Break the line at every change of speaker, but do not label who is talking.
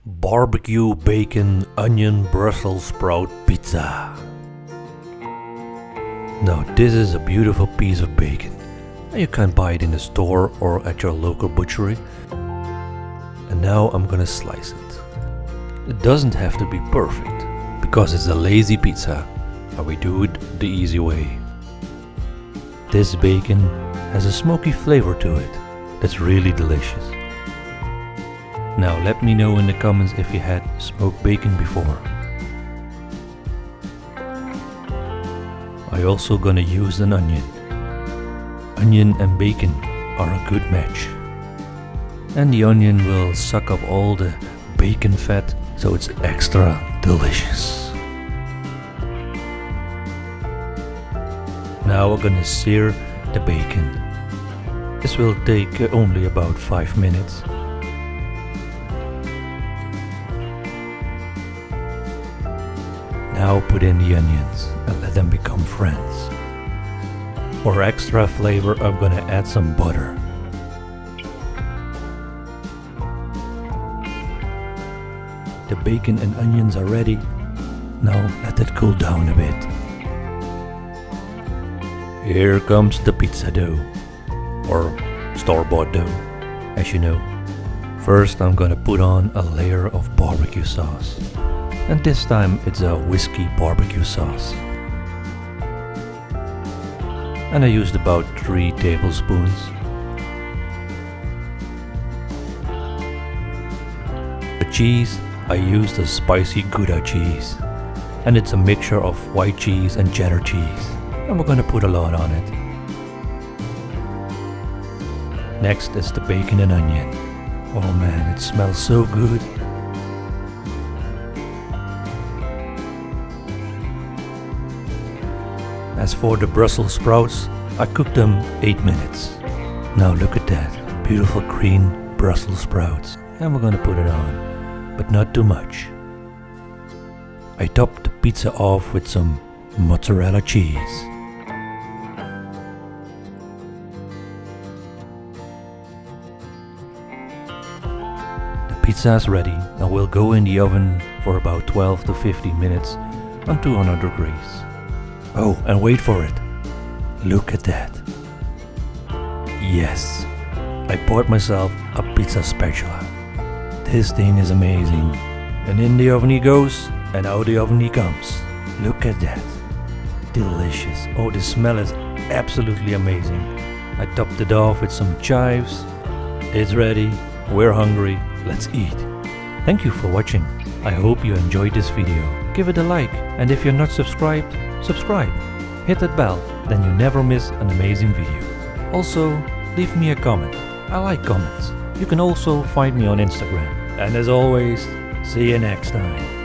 barbecue bacon onion Brussels sprout pizza. Now this is a beautiful piece of bacon. You can buy it in the store or at your local butchery. And now I'm gonna slice it. It doesn't have to be perfect, because it's a lazy pizza and we do it the easy way. This bacon has a smoky flavor to it that's really delicious. Now let me know in the comments if you had smoked bacon before. I also gonna use an onion. Onion and bacon are a good match. And the onion will suck up all the bacon fat, so it's extra delicious. Now we're gonna sear the bacon. This will take only about 5 minutes. Now put in the onions and let them become friends. For extra flavor, I'm gonna add some butter. The bacon and onions are ready. Now let it cool down a bit. Here comes the pizza dough, or store-bought dough, as you know. First I'm gonna put on a layer of barbecue sauce. And this time it's a whiskey barbecue sauce. And I used about 3 tablespoons. The cheese, I used a spicy Gouda cheese. And it's a mixture of white cheese and cheddar cheese. And we're gonna put a lot on it. Next is the bacon and onion. Oh man, it smells so good. As for the Brussels sprouts, I cooked them 8 minutes. Now look at that, beautiful green Brussels sprouts. And we're gonna put it on, but not too much. I topped the pizza off with some mozzarella cheese. The pizza is ready and will go in the oven for about 12 to 15 minutes on 200 degrees. Oh, and wait for it. Look at that. Yes, I bought myself a pizza spatula. This thing is amazing. And in the oven he goes, and out the oven he comes. Look at that. Delicious. Oh, the smell is absolutely amazing. I topped it off with some chives. It's ready. We're hungry. Let's eat. Thank you for watching. I hope you enjoyed this video. Give it a like, and if you're not subscribed, subscribe. Hit that bell, then you never miss an amazing video. Also, leave me a comment. I like comments. You can also find me on Instagram. And as always, see you next time.